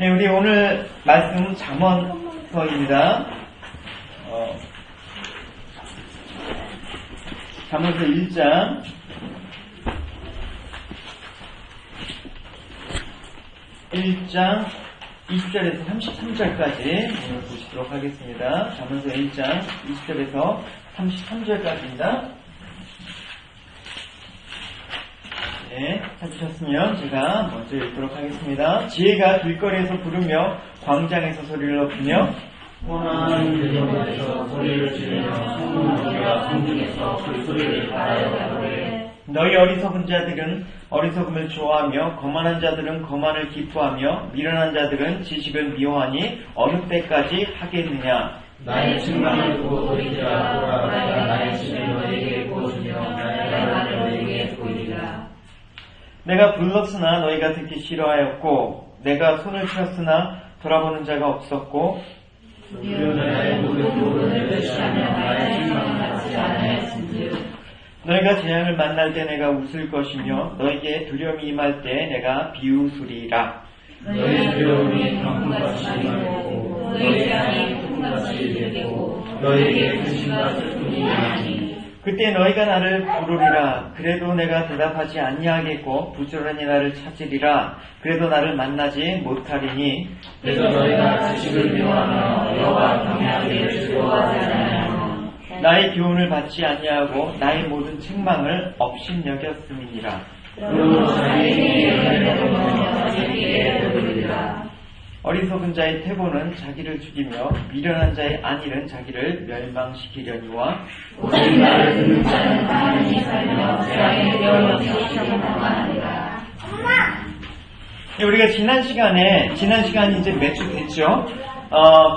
네, 우리 오늘 말씀 잠언서입니다. 잠언서 1장 20절에서 33절까지 보시도록 하겠습니다. 잠언서 1장 20절에서 33절까지입니다. 네, 찾으셨으면 제가 먼저 읽도록 하겠습니다. 지혜가 길거리에서 부르며 광장에서 소리를 높이며 혼한 길거리에서 소리를 지르며 성문으로가 성중에서 그 소리를 바라여 가로되 너희 어리석은 자들은 어리석음을 좋아하며 거만한 자들은 거만을 기뻐하며 미련한 자들은 지식을 미워하니 어느 때까지 하겠느냐. 나의 증강을 두고 소리지라 돌아가라. 나의 신을 너희에게 보여주며 내가 너희에게 보이리라. 내가 불렀으나 너희가 듣기 싫어하였고 내가 손을 쳤으나 돌아보는 자가 없었고 나의 무릎으로 대시하며 나의 증강을 받지 않았은즉 너희가 재앙을 만날 때 내가 웃을 것이며 너희에게 두려움이 임할 때 내가 비웃으리라. 너희 두려움이 병풍같이 임하고 너희 재앙이 풍같이 되고 너희에게 근심과 슬픔이 임하니 그때 너희가 나를 부르리라. 그래도 내가 대답하지 아니하겠고 부지런히 나를 찾으리라. 그래도 나를 만나지 못하리니 그래서 너희가 지식을 미워하며 여호와 경외하기를 즐거워하지 않으며 나의 교훈을 받지 아니하고 나의 모든 책망을 업신여겼음이니라. 그러므로 자기에게 열매되며 자기에게 배부르리라. 어리석은 자의 태보는 자기를 죽이며 미련한 자의 안일은 자기를 멸망시키려니와 오직 나를 듣는 자는 가만히 살며 재앙에 영원히 영원하리라. 우리가 지난 시간이 이제 몇 주 됐죠?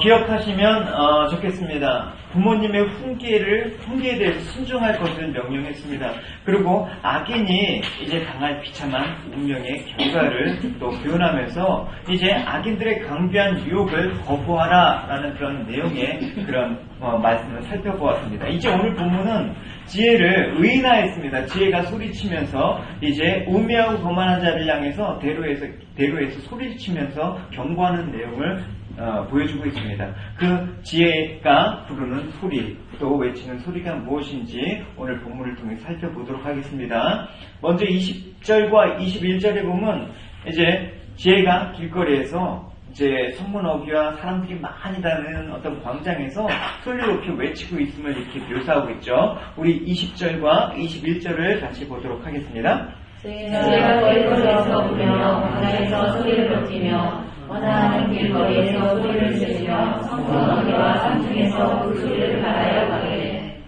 기억하시면 좋겠습니다. 부모님의 훈계에 대해서 순종할 것을 명령했습니다. 그리고 악인이 이제 당할 비참한 운명의 결과를 또 표현하면서 이제 악인들의 강비한 유혹을 거부하라라는 그런 내용의 그런 말씀을 살펴보았습니다. 이제 오늘 본문은 지혜를 의인화했습니다. 지혜가 소리치면서 이제 우매하고 거만한 자를 향해서 대로에서 소리치면서 경고하는 내용을 보여주고 있습니다. 그 지혜가 부르는 소리, 또 외치는 소리가 무엇인지 오늘 본문을 통해 살펴보도록 하겠습니다. 먼저 20절과 21절에 보면 이제 지혜가 길거리에서 이제 성문 어귀와 사람들이 많이 다니는 어떤 광장에서 소리를 높이 외치고 있음을 이렇게 묘사하고 있죠. 우리 20절과 21절을 같이 보도록 하겠습니다. 지혜가 길거리에서 부르며 광장에서 소리를 높이며 원하는 길거리에서 소리를 지르며 성문 어귀와 상층에서 그 소리를 바라여 가게.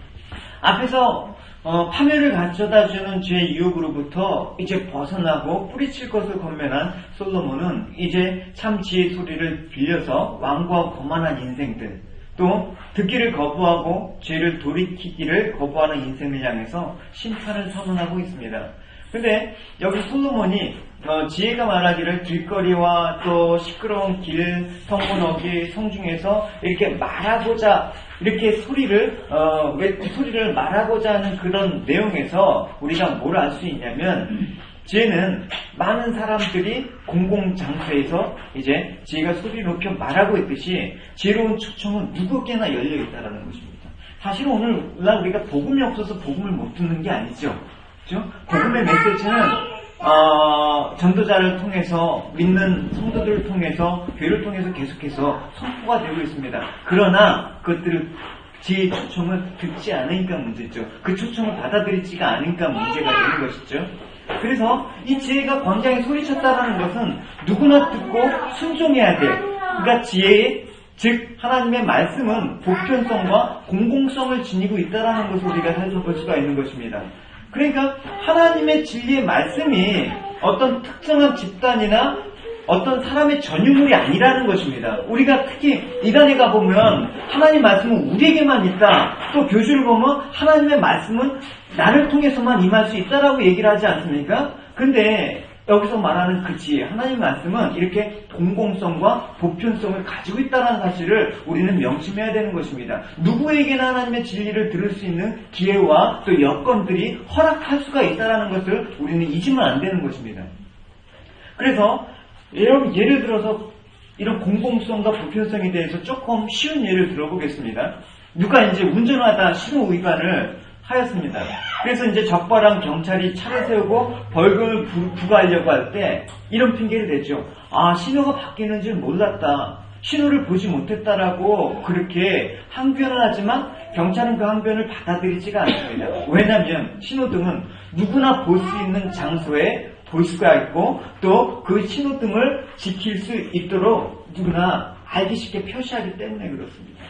앞에서 파멸을 가져다주는 죄의 유혹으로부터 이제 벗어나고 뿌리칠 것을 권면한 솔로몬은 이제 참 지혜의 소리를 빌려서 완고하고 거만한 인생들, 또 듣기를 거부하고 죄를 돌이키기를 거부하는 인생을 향해서 심판을 선언하고 있습니다. 근데 여기 솔로몬이 지혜가 말하기를 길거리와 또 시끄러운 길, 성문 어귀, 성중에서 이렇게 말하고자 이렇게 소리를 말하고자 하는 그런 내용에서 우리가 뭘 알 수 있냐면 지혜는 많은 사람들이 공공장소에서 이제 지혜가 소리 높여 말하고 있듯이 지혜로운 초청은 누구에게나 열려 있다는 것입니다. 사실 오늘날 우리가 복음이 없어서 복음을 못 듣는 게 아니죠. 그렇죠? 복음의 메시지는 전도자를 통해서 믿는 성도들을 통해서 교회를 통해서 계속해서 선포가 되고 있습니다. 그러나 그것들을 지혜의 초청을 듣지 않으니까 문제죠. 그 초청을 받아들이지가 않으니까 문제가 되는 것이죠. 그래서 이 지혜가 광장에 소리쳤다라는 것은 누구나 듣고 순종해야 돼. 그러니까 지혜의 즉 하나님의 말씀은 보편성과 공공성을 지니고 있다는 것을 우리가 살펴볼 수가 있는 것입니다. 그러니까 하나님의 진리의 말씀이 어떤 특정한 집단이나 어떤 사람의 전유물이 아니라는 것입니다. 우리가 특히 이단에 가보면 하나님 말씀은 우리에게만 있다. 또 교주를 보면 하나님의 말씀은 나를 통해서만 임할 수 있다라고 얘기를 하지 않습니까? 근데 여기서 말하는 그 지혜, 하나님의 말씀은 이렇게 공공성과 보편성을 가지고 있다는 사실을 우리는 명심해야 되는 것입니다. 누구에게나 하나님의 진리를 들을 수 있는 기회와 또 여건들이 허락할 수가 있다는 것을 우리는 잊으면 안 되는 것입니다. 그래서 예를 들어서 이런 공공성과 보편성에 대해서 조금 쉬운 예를 들어보겠습니다. 누가 이제 운전하다 신호 위반을 하였습니다. 그래서 이제 적발한 경찰이 차를 세우고 벌금을 부과하려고 할 때 이런 핑계를 대죠. 아, 신호가 바뀌는 줄 몰랐다. 신호를 보지 못했다라고 그렇게 항변을 하지만 경찰은 그 항변을 받아들이지가 않습니다. 왜냐하면 신호등은 누구나 볼 수 있는 장소에 볼 수가 있고 또 그 신호등을 지킬 수 있도록 누구나 알기 쉽게 표시하기 때문에 그렇습니다.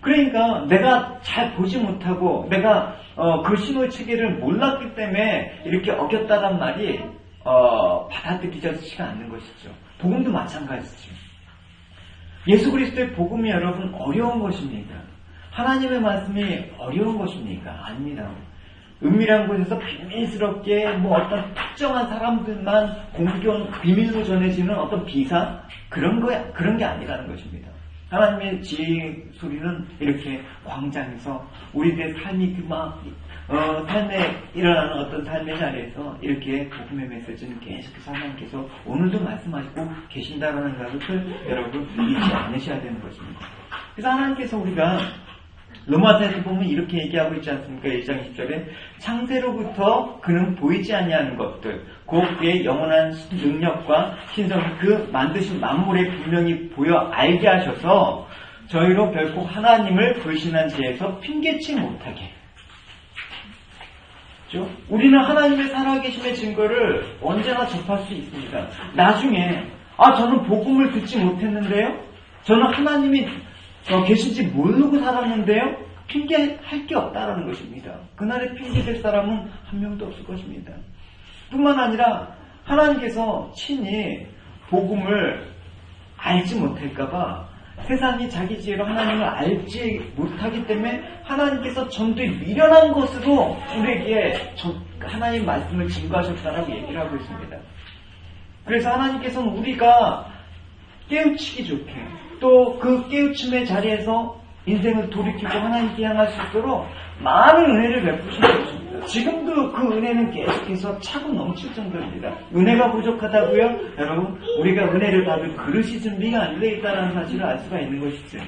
그러니까 내가 잘 보지 못하고 내가 그 신호의 체계를 몰랐기 때문에 이렇게 어겼다란 말이 받아들이지가 않는 것이죠. 복음도 마찬가지죠. 예수 그리스도의 복음이 여러분 어려운 것입니까? 하나님의 말씀이 어려운 것입니까? 아닙니다. 은밀한 곳에서 비밀스럽게 어떤 특정한 사람들만 공견 비밀로 전해지는 어떤 비상 그런 게 아니라는 것입니다. 하나님의 지혜 소리는 이렇게 광장에서 우리들의 삶이 삶에 일어나는 어떤 삶의 자리에서 이렇게 복음의 메시지는 계속해서 하나님께서 오늘도 말씀하시고 계신다라는 것을 여러분 잊지 않으셔야 되는 것입니다. 그래서 하나님께서 우리가 로마서에서 보면 이렇게 얘기하고 있지 않습니까? 1장 10절에 창세로부터 그는 보이지 아니하는 것들 곧 그의 영원한 능력과 신성 그 만드신 만물에 분명히 보여 알게 하셔서 저희로 결코 하나님을 불신한 지에서 핑계치 못하게. 그렇죠? 우리는 하나님의 살아계심의 증거를 언제나 접할 수 있습니다. 나중에 저는 복음을 듣지 못했는데요. 저는 하나님이 계신지 모르고 살았는데요. 핑계할 게 없다라는 것입니다. 그날에 핑계될 사람은 한 명도 없을 것입니다. 뿐만 아니라 하나님께서 친히 복음을 알지 못할까봐 세상이 자기 지혜로 하나님을 알지 못하기 때문에 하나님께서 전도에 미련한 것으로 우리에게 하나님 말씀을 증거하셨다라고 얘기를 하고 있습니다. 그래서 하나님께서는 우리가 깨우치기 좋게 또 그 깨우침의 자리에서 인생을 돌이키고 하나님께 향할 수 있도록 많은 은혜를 베푸시는 것입니다. 지금도 그 은혜는 계속해서 차고 넘칠 정도입니다. 은혜가 부족하다고요? 여러분, 우리가 은혜를 받을 그릇이 준비가 안 되어 있다는 사실을 알 수가 있는 것이죠.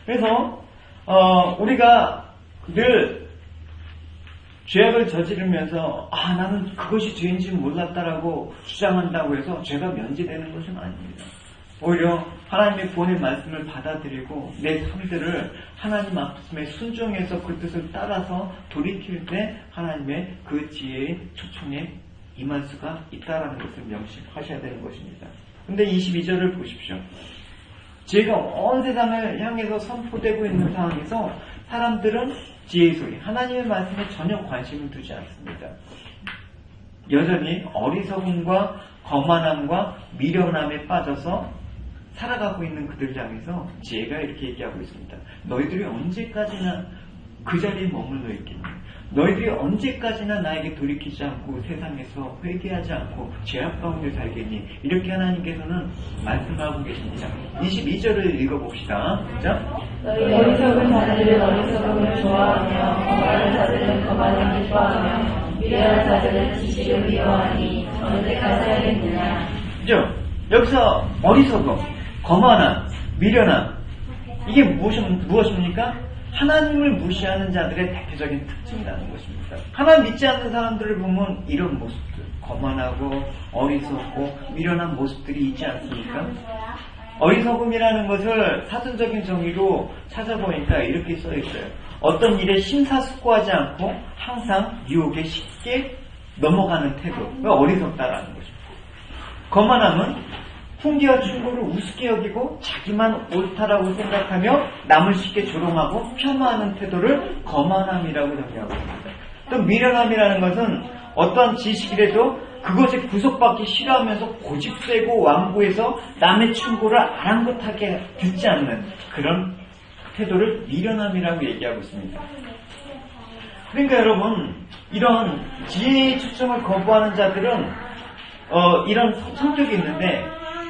그래서 우리가 늘 죄악을 저지르면서 나는 그것이 죄인지 몰랐다라고 주장한다고 해서 죄가 면제되는 것은 아닙니다. 오히려 하나님의 본의 말씀을 받아들이고 내 삶들을 하나님 앞에 순종해서 그 뜻을 따라서 돌이킬 때 하나님의 그 지혜의 초청에 임할 수가 있다는 것을 명심하셔야 되는 것입니다. 근데 22절을 보십시오. 지혜가 온 세상을 향해서 선포되고 있는 상황에서 사람들은 지혜의 소리, 하나님의 말씀에 전혀 관심을 두지 않습니다. 여전히 어리석음과 거만함과 미련함에 빠져서 살아가고 있는 그들 향해서 지혜가 이렇게 얘기하고 있습니다. 너희들이 언제까지나 그 자리에 머물러 있겠니? 너희들이 언제까지나 나에게 돌이키지 않고 세상에서 회개하지 않고 죄악 가운데 살겠니? 이렇게 하나님께서는 말씀하고 계십니다. 22절을 읽어봅시다. 자, 너희 어리석은 자들은 어리석음을 좋아하며 거만한 자들은 거만을 기뻐하며 미련한 자들은 지식을 미워하니 언제까지 살겠느냐? 그죠? 여기서 어리석음, 거만함, 미련함 이게 무엇입니까? 하나님을 무시하는 자들의 대표적인 특징이라는 것입니다. 하나님 믿지 않는 사람들을 보면 이런 모습들, 거만하고 어리석고 미련한 모습들이 있지 않습니까? 어리석음이라는 것을 사전적인 정의로 찾아보니까 이렇게 써있어요. 어떤 일에 심사숙고하지 않고 항상 유혹에 쉽게 넘어가는 태도가 어리석다라는 것입니다. 거만함은 훈계와 충고를 우습게 여기고 자기만 옳다라고 생각하며 남을 쉽게 조롱하고 폄하하는 태도를 거만함이라고 정의하고 있습니다. 또 미련함이라는 것은 어떠한 지식이라도 그것에 구속받기 싫어하면서 고집세고 완고해서 남의 충고를 아랑곳하게 듣지 않는 그런 태도를 미련함이라고 얘기하고 있습니다. 그러니까 여러분, 이런 지혜의 초청을 거부하는 자들은 이런 성격이 있는데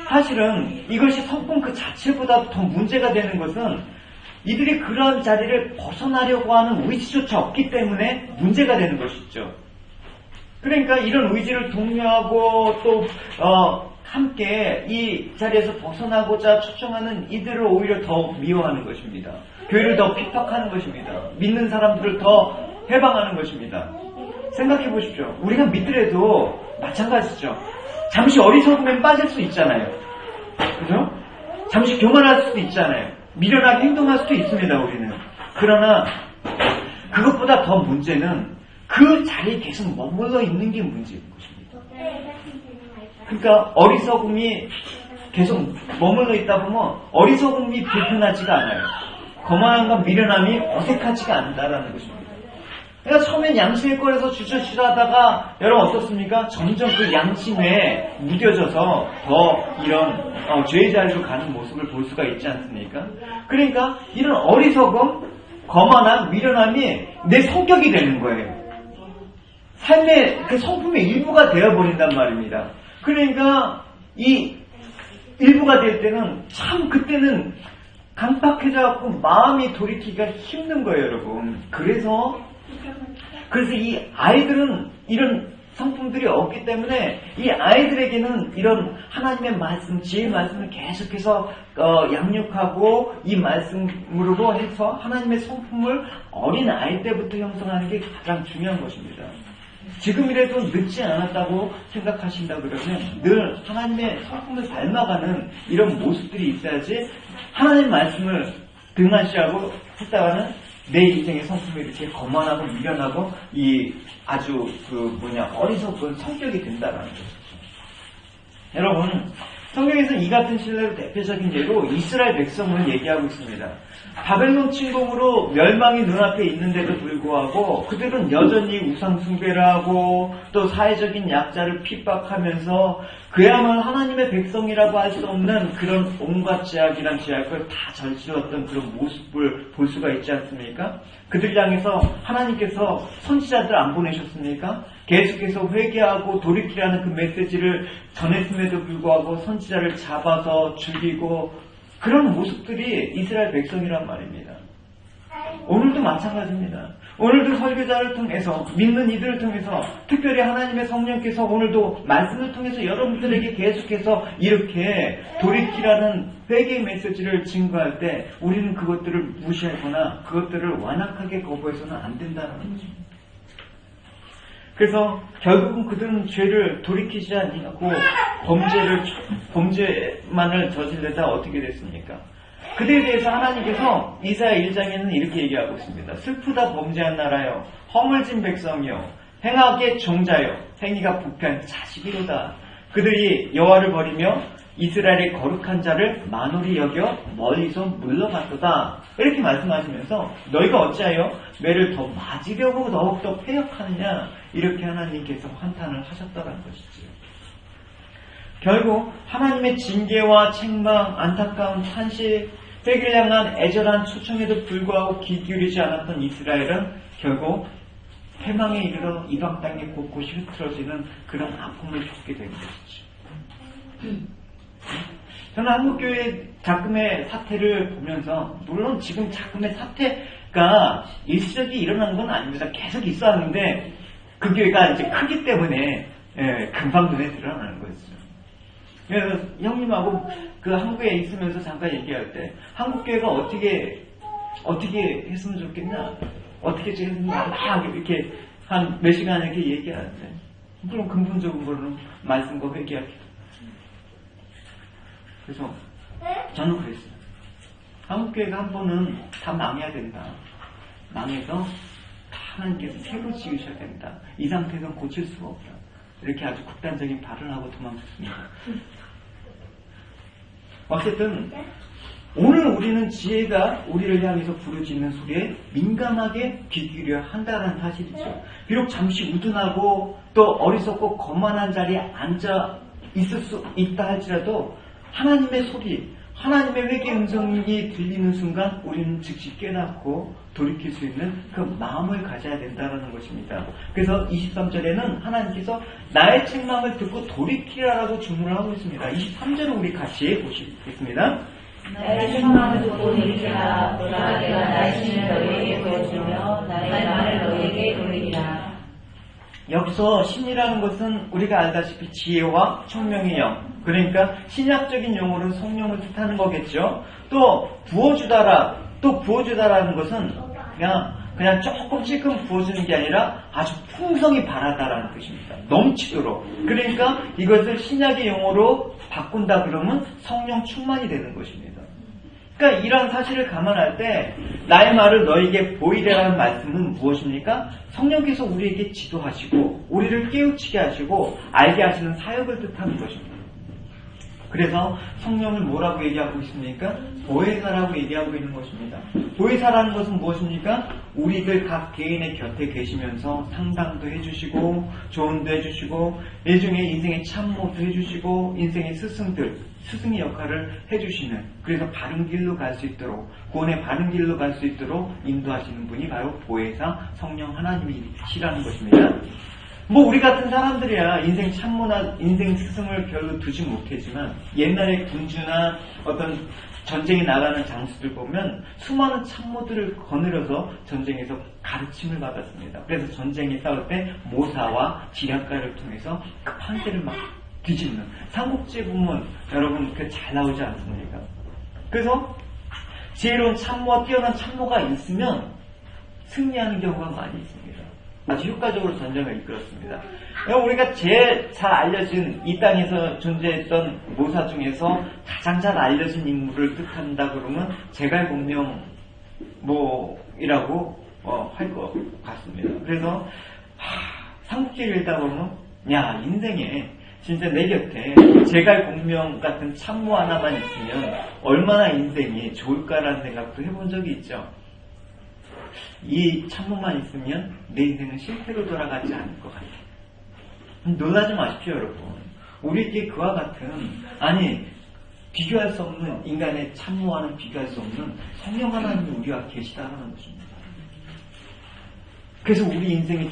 사실은 이것이 성품 그 자체보다 더 문제가 되는 것은 이들이 그러한 자리를 벗어나려고 하는 의지조차 없기 때문에 문제가 되는 것이죠. 그러니까 이런 의지를 독려하고 또 함께 이 자리에서 벗어나고자 초청하는 이들을 오히려 더 미워하는 것입니다. 교회를 더 핍박하는 것입니다. 믿는 사람들을 더 해방하는 것입니다. 생각해 보십시오. 우리가 믿더라도 마찬가지죠. 잠시 어리석음에 빠질 수 있잖아요. 그죠? 잠시 교만할 수도 있잖아요. 미련하게 행동할 수도 있습니다, 우리는. 그러나 그것보다 더 문제는 그 자리에 계속 머물러 있는 게 문제인 것입니다. 그러니까 어리석음이 계속 머물러 있다 보면 어리석음이 불편하지가 않아요. 거만함과 미련함이 어색하지가 않다라는 것입니다. 그러니까 처음엔 양심의 꼴에서 주저주저하다가 여러분 어떻습니까? 점점 그 양심에 무뎌져서 더 이런 죄의 자리로 가는 모습을 볼 수가 있지 않습니까? 그러니까 이런 어리석음, 거만함, 미련함이 내 성격이 되는 거예요. 삶의 그 성품의 일부가 되어버린단 말입니다. 그러니까 이 일부가 될 때는 참 그때는 강팍해져갖고 마음이 돌이키기가 힘든 거예요, 여러분. 그래서 이 아이들은 이런 성품들이 없기 때문에 이 아이들에게는 이런 하나님의 말씀, 지혜의 말씀을 계속해서 양육하고 이 말씀으로 해서 하나님의 성품을 어린 아이 때부터 형성하는 게 가장 중요한 것입니다. 지금이라도 늦지 않았다고 생각하신다 그러면 늘 하나님의 성품을 닮아가는 이런 모습들이 있어야지 하나님 말씀을 등한시하고 했다가는 내 인생의 성품이 이렇게 거만하고 미련하고 이 아주 어리석은 성격이 된다는 것이죠. 여러분, 성경에서 이 같은 신뢰로 대표적인 예로 이스라엘 백성을 얘기하고 있습니다. 바벨론 침공으로 멸망이 눈앞에 있는데도 불구하고 그들은 여전히 우상 숭배를 하고 또 사회적인 약자를 핍박하면서 그야말로 하나님의 백성이라고 할 수 없는 그런 온갖 제약이란 제약을 다 저질렀던 그런 모습을 볼 수가 있지 않습니까? 그들 향해서 하나님께서 선지자들 안 보내셨습니까? 계속해서 회개하고 돌이키라는 그 메시지를 전했음에도 불구하고 선지자를 잡아서 죽이고 그런 모습들이 이스라엘 백성이란 말입니다. 오늘도 마찬가지입니다. 오늘도 설교자를 통해서 믿는 이들을 통해서 특별히 하나님의 성령께서 오늘도 말씀을 통해서 여러분들에게 계속해서 이렇게 돌이키라는 회개의 메시지를 증거할 때 우리는 그것들을 무시하거나 그것들을 완악하게 거부해서는 안 된다는 것입니다. 그래서 결국은 그들은 죄를 돌이키지 않고 범죄만을 저지르다 어떻게 됐습니까? 그들에 대해서 하나님께서 이사야 1장에는 이렇게 얘기하고 있습니다. 슬프다 범죄한 나라여, 허물진 백성이여, 행악의 종자여, 행위가 부패한 자식이로다. 그들이 여호와를 버리며 이스라엘의 거룩한 자를 만홀히 여겨 멀리서 물러갔도다. 이렇게 말씀하시면서 너희가 어찌하여 매를 더 맞으려고 더욱더 패역하느냐, 이렇게 하나님께서 한탄을 하셨다는 것이지요. 결국 하나님의 징계와 책망, 안타까운 탄식, 회개를 향한 애절한 초청에도 불구하고 귀 기울이지 않았던 이스라엘은 결국 패망에 이르러 이방 땅에 곳곳이 흐트러지는 그런 아픔을 겪게 된 것이죠. 저는 한국교회 작금의 사태를 보면서, 물론 지금 작금의 사태가 일시적이 일어나는 건 아닙니다. 계속 있었는데 그 교회가 이제 크기 때문에 금방 눈에 드러나는 거였어요. 그래서 형님하고 그 한국에 있으면서 잠깐 얘기할 때 한국교회가 어떻게 했으면 좋겠냐, 어떻게 했으면 막 이렇게 한 몇 시간 이렇게 얘기하는데, 물론 근본적인 거는 말씀과 회개하기. 그래서 저는 그랬어요. 한국교회가 한 번은 다 망해야 된다. 망해서 다 하나님께서 새로 지으셔야 된다. 이 상태는 고칠 수가 없다. 이렇게 아주 극단적인 발언을 하고 도망쳤습니다. 어쨌든 오늘 우리는 지혜가 우리를 향해서 부르짖는 소리에 민감하게 귀 기울여야 한다는 사실이죠. 비록 잠시 우둔하고 또 어리석고 거만한 자리에 앉아 있을 수 있다 할지라도 하나님의 소리, 하나님의 회개 음성이 들리는 순간 우리는 즉시 깨닫고 돌이킬 수 있는 그 마음을 가져야 된다는 것입니다. 그래서 23절에는 하나님께서 나의 책망을 듣고 돌이키라라고 주문을 하고 있습니다. 23절을 우리 같이 보시겠습니다. 나의 책망을 듣고 돌이키라. 보라, 내가 나의 신을 너희에게 보여주며 나의 말을 너희에게 돌리리라. 여기서 신이라는 것은 우리가 알다시피 지혜와 총명의 영, 그러니까 신약적인 용어로 성령을 뜻하는 거겠죠. 또 부어주다라는 것은 그냥 조금씩은 부어주는 게 아니라 아주 풍성히 바라다라는 뜻입니다. 넘치도록. 그러니까 이것을 신약의 용어로 바꾼다 그러면 성령 충만이 되는 것입니다. 그러니까 이런 사실을 감안할 때 나의 말을 너에게 보이래라는 말씀은 무엇입니까? 성령께서 우리에게 지도하시고 우리를 깨우치게 하시고 알게 하시는 사역을 뜻하는 것입니다. 그래서 성령을 뭐라고 얘기하고 있습니까? 보혜사라고 얘기하고 있는 것입니다. 보혜사라는 것은 무엇입니까? 우리들 각 개인의 곁에 계시면서 상담도 해주시고 조언도 해주시고 일종의 인생의 참모도 해주시고 인생의 스승의 역할을 해주시는, 그래서 바른 길로 갈 수 있도록, 구원의 바른 길로 갈 수 있도록 인도하시는 분이 바로 보혜사 성령 하나님이시라는 것입니다. 우리 같은 사람들이야 인생 참모나 인생 스승을 별로 두지 못했지만 옛날에 군주나 어떤 전쟁에 나가는 장수들 보면 수많은 참모들을 거느려서 전쟁에서 가르침을 받았습니다. 그래서 전쟁에 싸울 때 모사와 지략가를 통해서 그 판세를 막 뒤집는, 삼국지에 보면 여러분 그 잘 나오지 않습니까? 그래서 지혜로운 참모와 뛰어난 참모가 있으면 승리하는 경우가 많이 있습니다. 아주 효과적으로 전쟁을 이끌었습니다. 우리가 제일 잘 알려진 이 땅에서 존재했던 모사 중에서 가장 잘 알려진 인물을 뜻한다 그러면 제갈공명이라고 할 것 같습니다. 그래서 삼국지를 읽다 보면 인생에 진짜 내 곁에 제갈공명 같은 참모 하나만 있으면 얼마나 인생이 좋을까라는 생각도 해본 적이 있죠. 이 참모만 있으면 내 인생은 실패로 돌아가지 않을 것 같아요. 놀라지 마십시오, 여러분. 우리에게 그와 같은, 비교할 수 없는, 인간의 참모와는 비교할 수 없는 성령 하나님이 우리와 계시다는 것입니다. 그래서 우리 인생의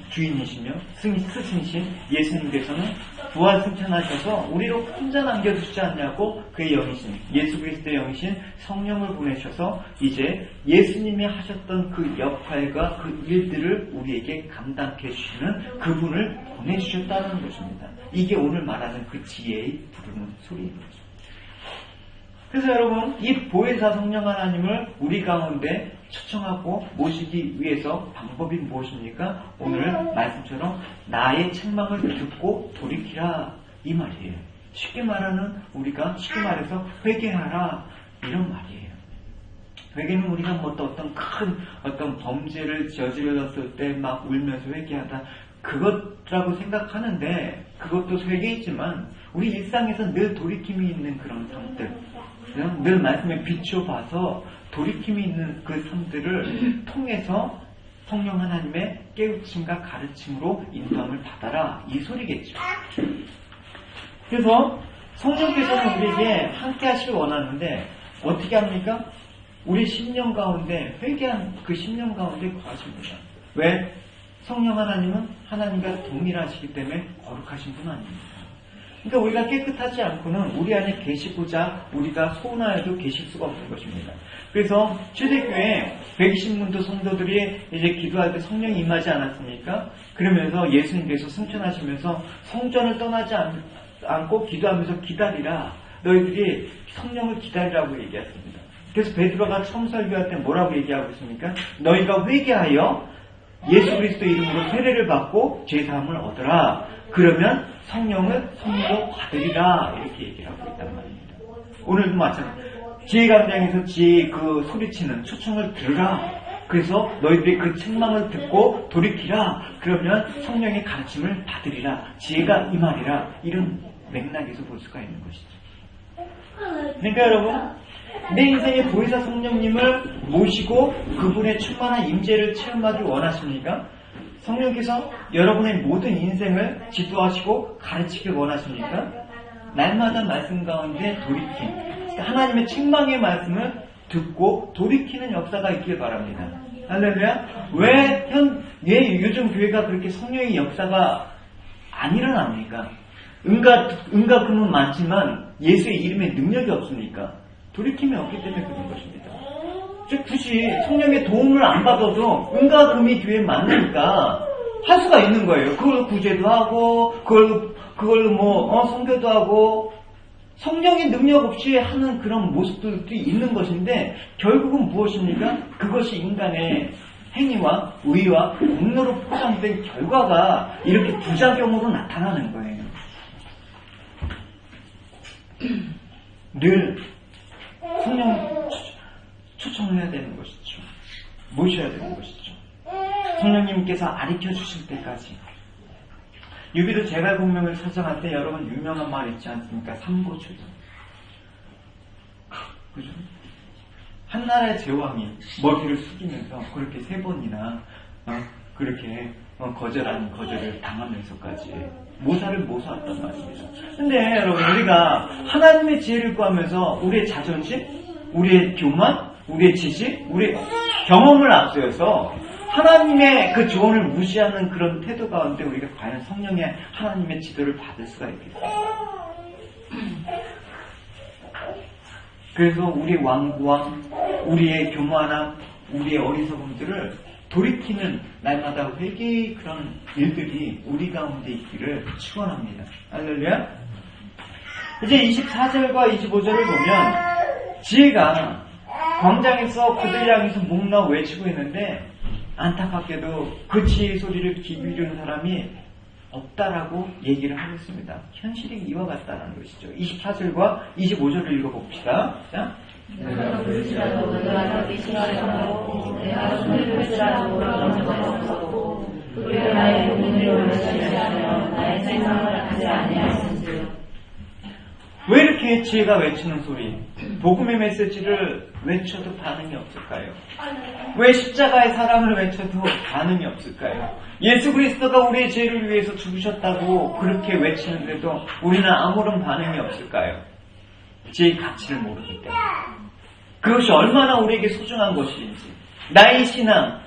주인이시며 스승이신 예수님께서는 부활 승천하셔서 우리를 혼자 남겨두시지 않냐고 그의 영이신 예수 그리스도의 영이신 성령을 보내셔서 이제 예수님이 하셨던 그 역할과 그 일들을 우리에게 감당해 주시는 그분을 보내주셨다는 것입니다. 이게 오늘 말하는 그 지혜의 부르는 소리인 거죠. 그래서 여러분, 이 보혜사 성령 하나님을 우리 가운데 초청하고 모시기 위해서 방법이 무엇입니까? 오늘 말씀처럼 나의 책망을 듣고 돌이키라, 이 말이에요. 쉽게 말해서 회개하라, 이런 말이에요. 회개는 우리가 어떤 범죄를 저질렀을 때 막 울면서 회개하다, 그것라고 생각하는데, 그것도 회개이지만 우리 일상에서 늘 돌이킴이 있는 그런 삶들, 늘 말씀에 비춰봐서 돌이킴이 있는 그 삶들을 통해서 성령 하나님의 깨우침과 가르침으로 인도함을 받아라, 이 소리겠죠. 그래서 성령께서는 우리에게 함께 하시길 원하는데 어떻게 합니까? 우리 심령 가운데, 회개한 그 심령 가운데 거하십니다. 왜? 성령 하나님은 하나님과 동일하시기 때문에 거룩하신 분 아닙니다. 그러니까 우리가 깨끗하지 않고는 우리 안에 계시고자 우리가 소원하여도 계실 수가 없는 것입니다. 그래서 초대교회 120문도 성도들이 이제 기도할 때 성령이 임하지 않았습니까? 그러면서 예수님께서 승천하시면서 성전을 떠나지 않고 기도하면서 기다리라, 너희들이 성령을 기다리라고 얘기했습니다. 그래서 베드로가 처음 설교할 때 뭐라고 얘기하고 있습니까? 너희가 회개하여 예수 그리스도의 이름으로 세례를 받고 죄사함을 얻으라. 그러면 성령을 선물로 받으리라, 이렇게 얘기를 하고 있단 말입니다. 오늘도 마찬가지. 지혜감당에서 지혜의 그 소리치는 초청을 들으라. 그래서 너희들이 그 책망을 듣고 돌이키라. 그러면 성령의 가르침을 받으리라. 지혜가 이 말이라. 이런 맥락에서 볼 수가 있는 것이죠. 그러니까 여러분, 내 인생의 보혜사 성령님을 모시고 그분의 충만한 임재를 체험하기 원하십니까? 성령께서 여러분의 모든 인생을 지도하시고 가르치길 원하십니까? 날마다 말씀 가운데 돌이킴, 하나님의 책망의 말씀을 듣고 돌이키는 역사가 있길 바랍니다. 할렐루야. 왜 요즘 교회가 그렇게 성령의 역사가 안 일어납니까? 은과 금은 많지만 예수의 이름에 능력이 없습니까? 돌이킴이 없기 때문에 그런 것입니다. 굳이 성령의 도움을 안 받아도 은과 금이 교회에 많으니까 할 수가 있는 거예요. 그걸로 구제도 하고, 그걸로 뭐, 선교도 하고, 성령의 능력 없이 하는 그런 모습들도 있는 것인데, 결국은 무엇입니까? 그것이 인간의 행위와 의와 공로로 포장된 결과가 이렇게 부작용으로 나타나는 거예요. 늘 성령 초청을 해야 되는 것이죠. 모셔야 되는 것이죠. 성령님께서 가르쳐 주실 때까지. 유비도 제갈공명을 설정할 때 여러분 유명한 말 있지 않습니까? 삼고초전. 그죠? 한나라의 제왕이 머리를 숙이면서 그렇게 3번이나 그렇게 거절을 당하면서까지 모사를 모사했단 말입니다. 근데 여러분 우리가 하나님의 지혜를 구하면서 우리의 자존심, 우리의 교만, 우리의 지식, 우리의 경험을 앞세워서 하나님의 그 조언을 무시하는 그런 태도 가운데 우리가 과연 성령의 하나님의 지도를 받을 수가 있겠어요? 그래서 우리의 완고함, 우리의 교만함, 우리의 어리석음들을 돌이키는 날마다 회개의 그런 일들이 우리 가운데 있기를 축원합니다. 할렐루야. 이제 24절과 25절을 보면 지혜가 광장에서 그들 향해서 목나 외치고 있는데 안타깝게도 그 지혜의 소리를 귀 기울이는 사람이 없다라고 얘기를 하고 있습니다. 현실이 이와 같다는 것이죠. 24절과 25절을 읽어봅시다. 자. 내가 부르시라도 내가 듣기 싫어하고 내가 손을 들으시라도 물어본 적은 없었고 우리가 나의 본인을 외치시하며 나의 생각을 하지 아니하신지요. 왜 이렇게 지혜가 외치는 소리, 복음의 메시지를 외쳐도 반응이 없을까요? 왜 십자가의 사랑을 외쳐도 반응이 없을까요? 예수 그리스도가 우리의 죄를 위해서 죽으셨다고 그렇게 외치는데도 우리는 아무런 반응이 없을까요? 지혜의 가치를 모르기 때문에. 그것이 얼마나 우리에게 소중한 것인지, 나의 신앙,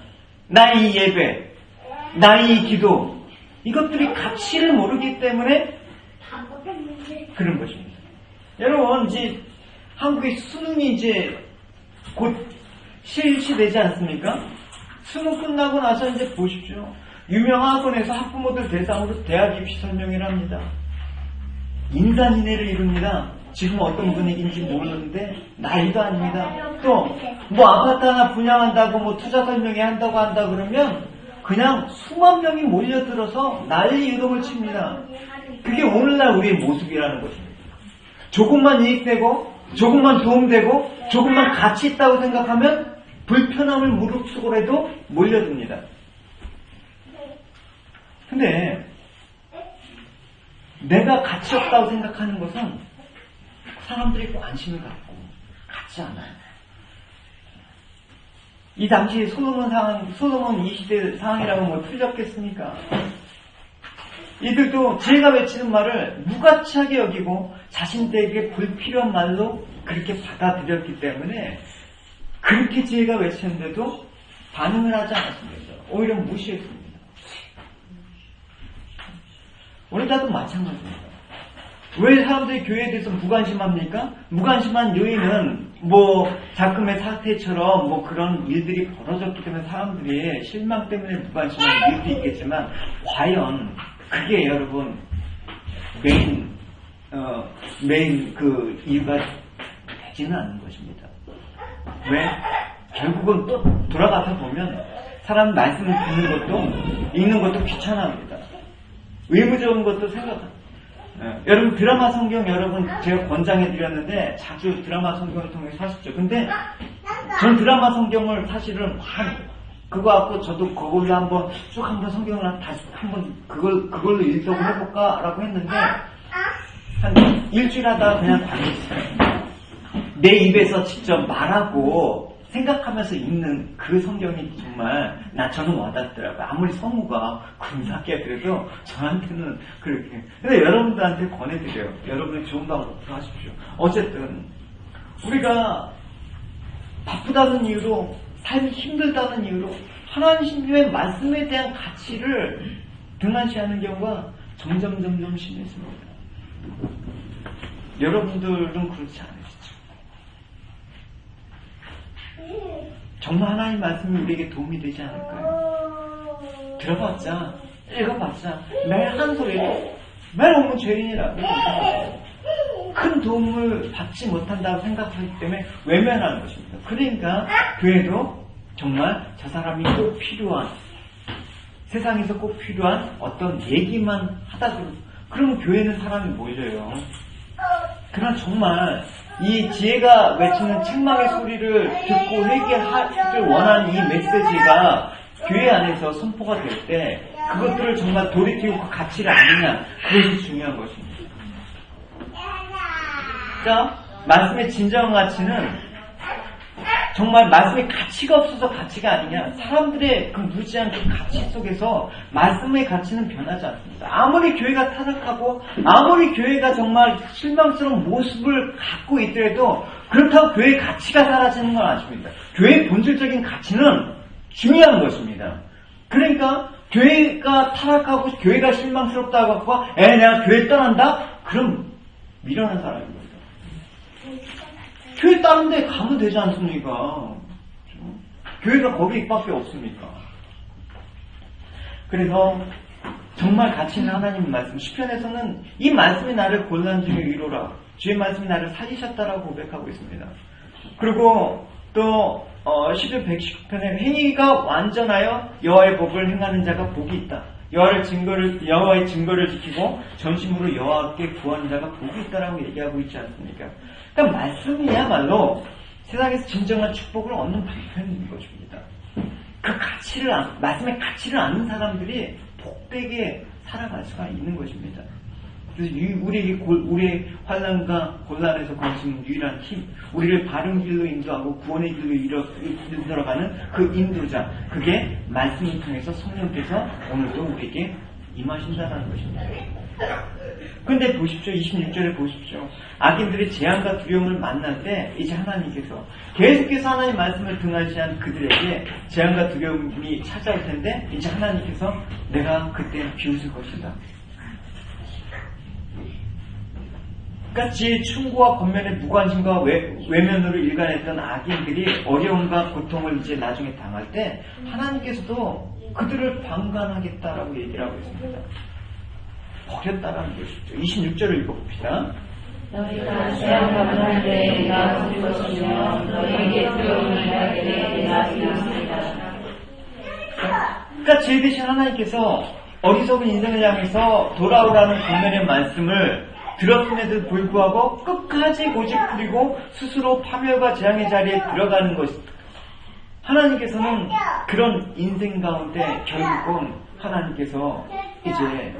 나의 예배, 나의 기도, 이것들이 가치를 모르기 때문에 그런 것입니다. 여러분, 이제 한국의 수능이 이제 곧 실시되지 않습니까? 수능 끝나고 나서 이제 보십시오. 유명한 학원에서 학부모들 대상으로 대학 입시 설명회를 합니다. 인산인해를 이룹니다. 지금 어떤 분위기인지 모르는데 난리도 아닙니다. 또 뭐 아파트 하나 분양한다고 뭐 투자 설명회 한다고 한다 그러면 그냥 수만 명이 몰려들어서 난리 유동을 칩니다. 그게 오늘날 우리의 모습이라는 것입니다. 조금만 이익되고 조금만 도움되고 조금만 가치 있다고 생각하면 불편함을 무릅쓰고라도 몰려듭니다. 근데 내가 가치 없다고 생각하는 것은 사람들이 관심을 갖고 갖지 않아요. 이 당시 솔로몬 이 시대 상황이라고 뭐 틀렸겠습니까? 이들도 지혜가 외치는 말을 무가치하게 여기고 자신들에게 불필요한 말로 그렇게 받아들였기 때문에 그렇게 지혜가 외치는데도 반응을 하지 않았습니다. 오히려 무시했습니다. 오늘날도 마찬가지입니다. 왜 사람들이 교회에 대해서 무관심합니까? 무관심한 요인은 뭐 자금의 사태처럼 뭐 그런 일들이 벌어졌기 때문에 사람들이 실망 때문에 무관심한 일도 있겠지만 과연 그게 여러분 메인 그 이유가 되지는 않는 것입니다. 왜? 결국은 또 돌아가서 보면 사람 말씀을 듣는 것도 읽는 것도 귀찮아합니다. 의무적인 것도 생각합니다. 여러분 드라마 성경 여러분 제가 권장해드렸는데 자주 드라마 성경을 통해서 하시죠. 근데 전 드라마 성경을 사실은 그거 갖고 저도 그걸로 한번 쭉 한번 성경을 다시 한번 그걸로 읽어보고 해볼까라고 했는데 한 일주일 하다가 그냥 관뒀어요. 내 입에서 직접 말하고 생각하면서 읽는 그 성경이 정말 저는 와닿더라고요. 아무리 성우가 군사기야 그래도 저한테는 그렇게. 근데 여러분들한테 권해드려요. 여러분이 좋은 방법으로 하십시오. 어쨌든 우리가 바쁘다는 이유로 삶이 힘들다는 이유로 하나님의 말씀에 대한 가치를 등한시하는 경우가 점점 심해집니다. 여러분들은 그렇지 않으시죠? 정말 하나님 말씀이 우리에게 도움이 되지 않을까요? 들어봤자, 읽어봤자 매일 한 소리로 매일 오면 죄인이라고 큰 도움을 받지 못한다고 생각하기 때문에 외면하는 것입니다. 그러니까 교회도 정말 저 사람이 꼭 필요한, 세상에서 꼭 필요한 어떤 얘기만 하다 그러면 교회는 사람이 몰려요. 그러나 정말 이 지혜가 외치는 책망의 소리를 듣고 회개하기를 원하는 이 메시지가 교회 안에서 선포가 될 때 그것들을 정말 돌이키고 그 가치를 아느냐, 그것이 중요한 것입니다. 자, 말씀의 진정한 가치는 정말 말씀의 가치가 없어서 가치가 아니냐, 사람들의 그 무지한 그 가치 속에서 말씀의 가치는 변하지 않습니다. 아무리 교회가 타락하고 아무리 교회가 정말 실망스러운 모습을 갖고 있더라도 그렇다고 교회의 가치가 사라지는 건 아닙니다. 교회의 본질적인 가치는 중요한 것입니다. 그러니까 교회가 타락하고 교회가 실망스럽다고 하고 내가 교회 떠난다? 그럼 미련한 사람입니다. 교회 다른 데 가면 되지 않습니까? 교회가 거기밖에 없습니까? 그래서 정말 가치 있는 하나님의 말씀, 시편에서는 이 말씀이 나를 곤란 중에 위로라, 주의 말씀이 나를 살리셨다라고 고백하고 있습니다. 그리고 또 11, 119편에 행위가 완전하여 여호와의 법을 행하는 자가 복이 있다. 여호와의 증거를 지키고 전심으로 여호와께 구하는 자가 복이 있다라고 얘기하고 있지 않습니까? 그러니까 말씀이야말로 세상에서 진정한 축복을 얻는 방편인 것입니다. 그 가치를, 말씀의 가치를 아는 사람들이 복되게 살아갈 수가 있는 것입니다. 그래서 우리의 환난과 곤란에서 거치는 유일한 힘, 우리를 바른 길로 인도하고 구원의 길로 인도하는 그 인도자, 그게 말씀을 통해서 성령께서 오늘도 우리에게 임하신다는 것입니다. 근데 보십시오. 26절에 보십시오. 악인들의 재앙과 두려움을 만날 때 이제 하나님께서 계속해서 하나님 말씀을 등한시한 그들에게 재앙과 두려움이 찾아올 텐데 이제 하나님께서 내가 그때 비웃을 것이다. 그러니까 지혜의 충고와 권면의 무관심과 외면으로 일관했던 악인들이 어려움과 고통을 이제 나중에 당할 때 하나님께서도 그들을 방관하겠다라고 얘기를 하고 있습니다. 버렸다라는 것이죠. 26절을 읽어봅시다. 너희가 재앙과 만날 때 내가 줄 것이며 너희에게 두려움을 하게 되 내가 비웃으리라. 그러니까 죄 대신 하나님께서 어리석은 인생을 향해서 돌아오라는 권면의 말씀을 들었음에도 불구하고 끝까지 고집 부리고 스스로 파멸과 재앙의 자리에 들어가는 것입니다. 하나님께서는 그런 인생 가운데 결국은 하나님께서 이제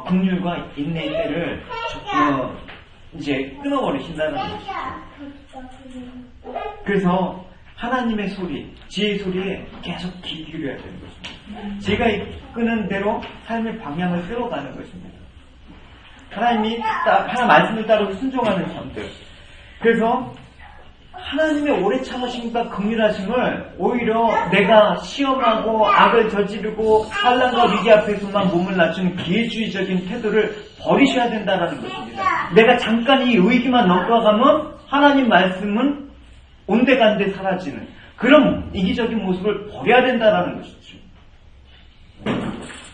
긍휼과 인내의 때를 이제 끊어버리신다는 것이죠. 그래서 하나님의 소리, 지혜의 소리에 계속 귀 기울여야 되는 것입니다. 제가 이끄는 대로 삶의 방향을 세워가는 것입니다. 하나님이 하나 말씀을 따르고 순종하는 사람들. 그래서 하나님의 오래 참으심과 긍휼하심을 오히려 내가 시험하고 악을 저지르고 환난과 위기 앞에서만 몸을 낮추는 기회주의적인 태도를 버리셔야 된다는 것입니다. 내가 잠깐 이 의기만 넘어가면 하나님 말씀은 온데간데 사라지는 그런 이기적인 모습을 버려야 된다는 것이죠.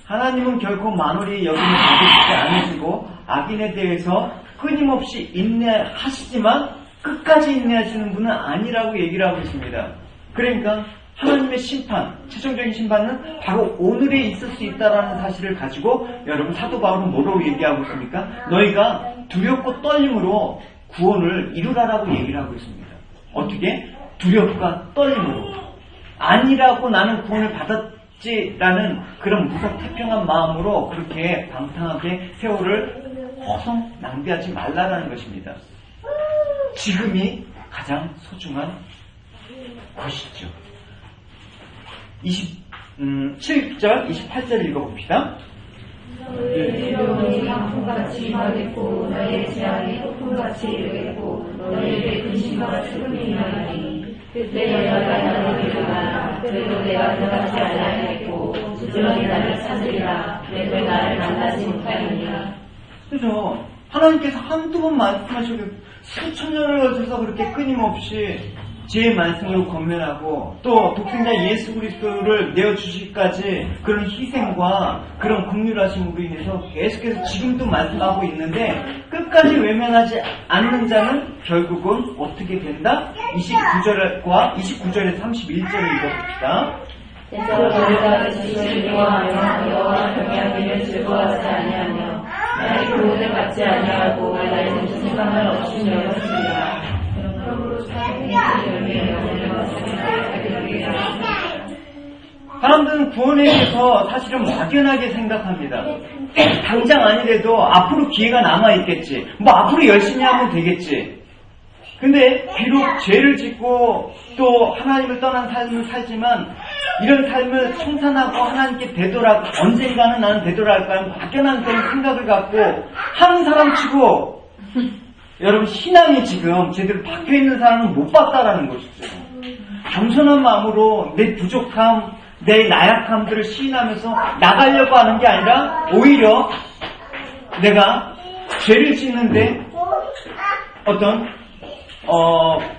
하나님은 결코 만월이 여김을 받으시지 않으시고 악인에 대해서 끊임없이 인내하시지만 끝까지 인내하시는 분은 아니라고 얘기를 하고 있습니다. 그러니까 하나님의 심판, 최종적인 심판은 바로 오늘에 있을 수 있다는 사실을 가지고 여러분 사도 바울은 뭐라고 얘기하고 있습니까? 너희가 두렵고 떨림으로 구원을 이루라라고 얘기를 하고 있습니다. 어떻게? 두렵과 떨림으로. 아니라고 나는 구원을 받았지라는 그런 무섭 태평한 마음으로 그렇게 방탕하게 세월을 허송 낭비하지 말라라는 것입니다. 지금이 가장 소중한 것이죠. 27절, 28절 읽어봅시다. 너희의 두려움이 강풍같이 임하겠고 너희의 재앙이 폭풍같이 이르겠고 너희에게 근심과 슬픔이 임하리니 그때 너희가 나를 일어나 그래도 내가 들어가지 아니하겠고 부지런히 나를 찾으리라 내가 나를 만나지 못하느니라. 그래서 하나님께서 한두 번 말씀하시고 수천 년을 거쳐서 그렇게 끊임없이 지혜의 말씀으로 권면하고 또 독생자 예수 그리스도를 내어주시기까지 그런 희생과 그런 긍휼하심으로 인해서 계속해서 지금도 말씀하고 있는데 끝까지 외면하지 않는 자는 결국은 어떻게 된다? 29절과 31절을 읽어봅시다. 때로 너희가 지식을 미워하며 여호와 경외하기를 즐거워하지 아니하며 나의 교훈을 받지 아니하고 나의 무슨 생각을 없이 여겼으리라. 사람들은 구원에 대해서 사실은 막연하게 생각합니다. 당장 아니래도 앞으로 기회가 남아있겠지. 뭐 앞으로 열심히 하면 되겠지. 근데 비록 죄를 짓고 또 하나님을 떠난 삶을 살지만 이런 삶을 청산하고 하나님께 되돌아가고 언젠가는 나는 되돌아갈까 하는 막연한 그런 생각을 갖고 하는 사람 치고 여러분 신앙이 지금 제대로 박혀있는 사람은 못 봤다라는 것이죠. 겸손한 마음으로 내 부족함, 내 나약함들을 시인하면서 나가려고 하는 게 아니라 오히려 내가 죄를 짓는데 어떤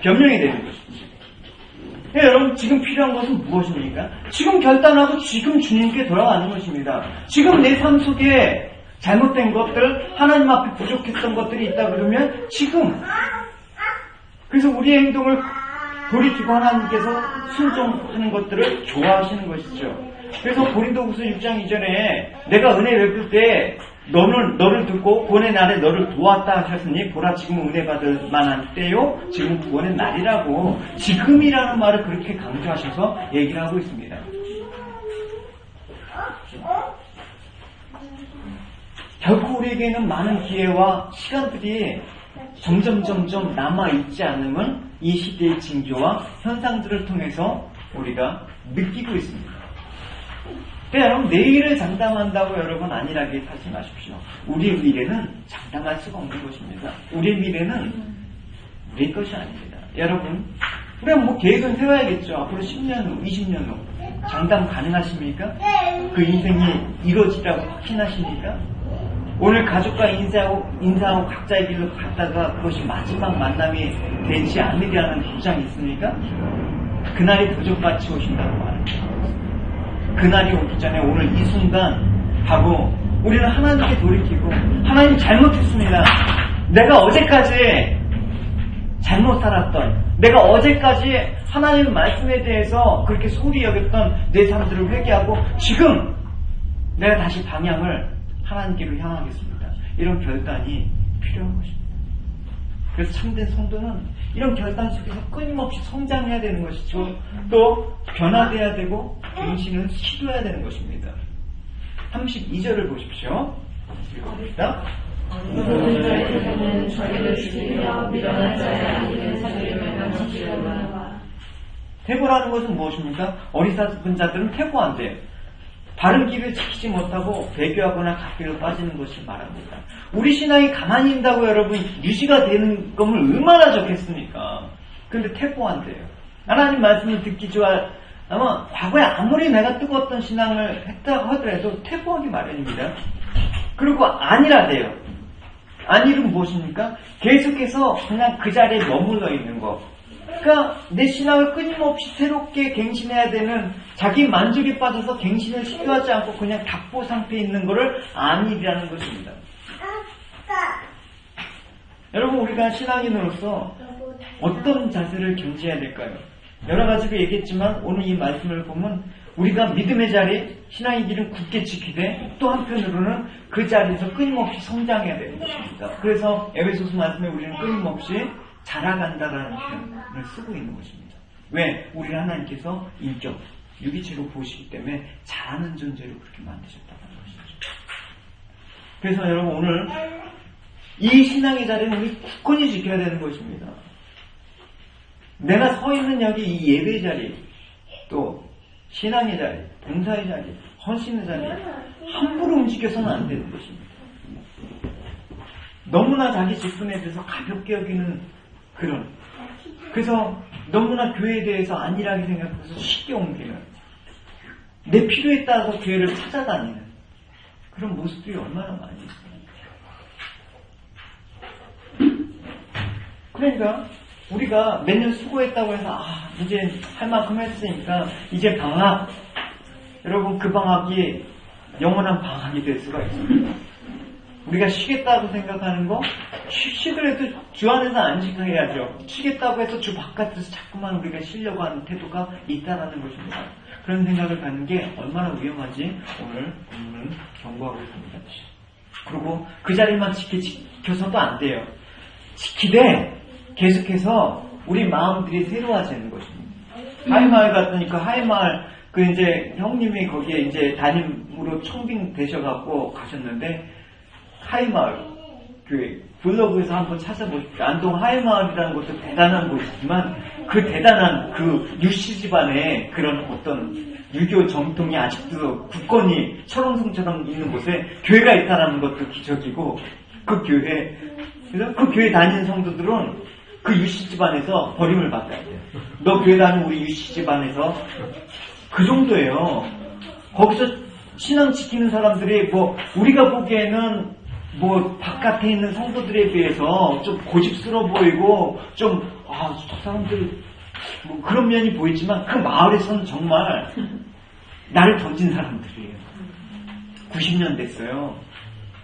변명이 되는 것이죠. 여러분 지금 필요한 것은 무엇입니까? 지금 결단하고 지금 주님께 돌아가는 것입니다. 지금 내 삶 속에 잘못된 것들, 하나님 앞에 부족했던 것들이 있다 그러면 지금 그래서 우리의 행동을 돌이키고 하나님께서 순종하는 것들을 좋아하시는 것이죠. 그래서 고린도후서 6장 2절에 내가 은혜 베풀 때 너를 듣고 구원의 날에 너를 도왔다 하셨으니 보라 지금은 은혜 받을 만한 때요 지금 구원의 날이라고 지금이라는 말을 그렇게 강조하셔서 얘기를 하고 있습니다. 결코 우리에게는 많은 기회와 시간들이 점점 남아있지 않음은 이 시대의 징조와 현상들을 통해서 우리가 느끼고 있습니다. 여러분 내일을 장담한다고 여러분 안일하게 살지 마십시오. 우리의 미래는 장담할 수가 없는 것입니다. 우리의 미래는 우리의 것이 아닙니다. 여러분 우리가 뭐 계획은 세워야겠죠. 앞으로 10년 후, 20년 후 장담 가능하십니까? 그 인생이 이루어지라고 확신하십니까? 오늘 가족과 인사하고 각자의 길로 갔다가 그것이 마지막 만남이 되지 않으리라는 보장이 있습니까? 그날이 부족같이 오신다고 말합니다. 그날이 오기 전에 오늘 이 순간 하고 우리는 하나님께 돌이키고 하나님 잘못했습니다. 내가 어제까지 잘못 살았던 내가 어제까지 하나님 말씀에 대해서 그렇게 소홀히 여겼던 내 삶들을 회개하고 지금 내가 다시 방향을 하나님께로 향하겠습니다. 이런 결단이 필요한 것입니다. 그래서 참된 성도는 이런 결단 속에서 끊임없이 성장해야 되는 것이죠. 또 변화돼야 되고 갱신을 시도해야 되는 것입니다. 32절을 보십시오. 읽어봅시다. 어느 자를 죽이며 미련한 자의 아니는 자기를 멸망시키려고 퇴보라는 것은 무엇입니까? 어리석은 자들은 퇴보한대요. 바른 길을 지키지 못하고 배교하거나 갓길로 빠지는 것을 말합니다. 우리 신앙이 가만히 있다고 여러분 유지가 되는 것을 얼마나 좋겠습니까? 그런데 퇴보한대요. 하나님 말씀을 듣기 좋아 아마 과거에 아무리 내가 뜨거웠던 신앙을 했다고 하더라도 퇴보하기 마련입니다. 그리고 아니라대요. 아니는 무엇입니까? 계속해서 그냥 그 자리에 머물러 있는 거. 그러니까 내 신앙을 끊임없이 새롭게 갱신해야 되는 자기 만족에 빠져서 갱신을 시도하지 않고 그냥 답보 상태에 있는 것을 아니라는 것입니다. 여러분 우리가 신앙인으로서 어떤 자세를 경지해야 될까요? 여러 가지로 얘기했지만 오늘 이 말씀을 보면 우리가 믿음의 자리, 신앙의 길은 굳게 지키되 또 한편으로는 그 자리에서 끊임없이 성장해야 되는 것입니다. 그래서 에베소서 말씀에 우리는 끊임없이 자라간다라는 표현을 쓰고 있는 것입니다. 왜? 우리를 하나님께서 인격, 유기체로 보시기 때문에 자라는 존재로 그렇게 만드셨다는 것이죠. 그래서 여러분 오늘 이 신앙의 자리는 우리 굳건히 지켜야 되는 것입니다. 내가 서 있는 여기 이 예배의 자리, 또 신앙의 자리, 봉사의 자리, 헌신의 자리 함부로 움직여서는 안 되는 것입니다. 너무나 자기 직분에 대해서 가볍게 여기는 그런 그래서 너무나 교회에 대해서 안일하게 생각해서 쉽게 옮기는 내 필요에 따라서 교회를 찾아다니는 그런 모습들이 얼마나 많이 있어요. 그러니까 우리가 몇 년 수고했다고 해서 이제 할 만큼 했으니까 이제 방학, 여러분 그 방학이 영원한 방학이 될 수가 있습니다. 우리가 쉬겠다고 생각하는 거 쉬더라도 주 안에서 안식해야죠. 쉬겠다고 해서 주 바깥에서 자꾸만 우리가 쉬려고 하는 태도가 있다라는 것입니다. 그런 생각을 갖는 게 얼마나 위험한지 오늘 본문은 경고하고 있습니다. 그리고 그 자리만 지켜서도 안 돼요. 지키되 계속해서 우리 마음들이 새로워지는 것입니다. 하이마을 갔더니까 하이마을 이제 형님이 거기에 이제 담임으로 청빙 되셔갖고 가셨는데 하이마을 교회 블로그에서 한번 찾아보십시오. 안동 하이마을이라는 것도 대단한 곳이지만 그 대단한 그 유씨 집안의 그런 어떤 유교 정통이 아직도 굳건히 철옹성처럼 있는 곳에 교회가 있다는 것도 기적이고 그래서 그 교회 다니는 성도들은 그 유씨 집안에서 버림을 받아야 돼요. 너 교회 다니는 우리 유씨 집안에서 그 정도예요. 거기서 신앙 지키는 사람들이 우리가 보기에는 바깥에 있는 성도들에 비해서 좀 고집스러워 보이고 저 사람들 그런 면이 보이지만 그 마을에서는 정말 나를 던진 사람들이에요. 90년 됐어요.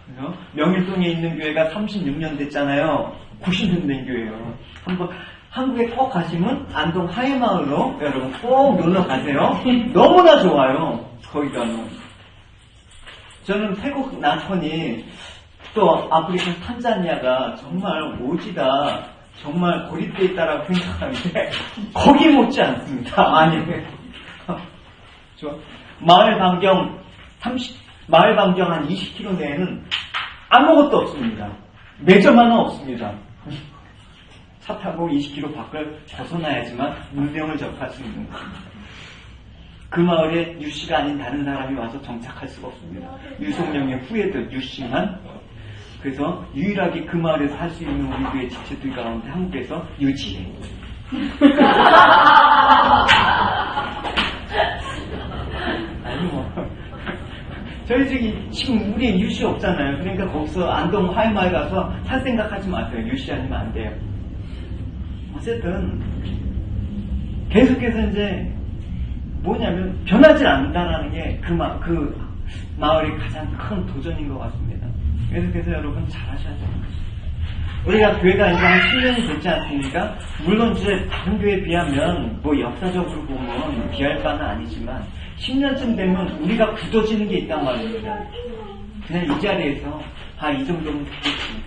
그래서 명일동에 있는 교회가 36년 됐잖아요. 90년 된 교회예요. 한번 한국에 꼭 가시면 안동 하이마을로 여러분 꼭 놀러 가세요. 너무나 좋아요. 거기 가면. 저는 태국 나천이 또 아프리카 탄자니아가 정말 오지다 정말 고립되어 있다라고 생각하는데 거기 못지 않습니다. 아니에요. 마을 반경 한 20km 내에는 아무것도 없습니다. 매점 하나 없습니다. 차 타고 20km 밖을 벗어나야지만 문명을 접할 수 있는 겁니다. 그 마을에 유씨가 아닌 다른 사람이 와서 정착할 수가 없습니다. 유성령의 후예들 유씨만. 그래서 유일하게 그 마을에서 할 수 있는 우리 교회 지체들 가운데 한국에서 유지혜. 저희 지금 우리 유씨 없잖아요. 그러니까 거기서 안동 하이마을 가서 살 생각하지 마세요. 유씨 아니면 안 돼요. 어쨌든 계속해서 이제 뭐냐면 변하지 않는다라는 게 그 마을의 가장 큰 도전인 것 같습니다. 계속해서 여러분 잘하셔야 됩니다. 우리가 교회가 이제 한 10년이 됐지 않습니까? 물론 이제 다른 교회에 비하면 역사적으로 보면 비할 바는 아니지만 10년쯤 되면 우리가 굳어지는 게 있단 말입니다. 그냥 이 자리에서 이 정도면 되겠지.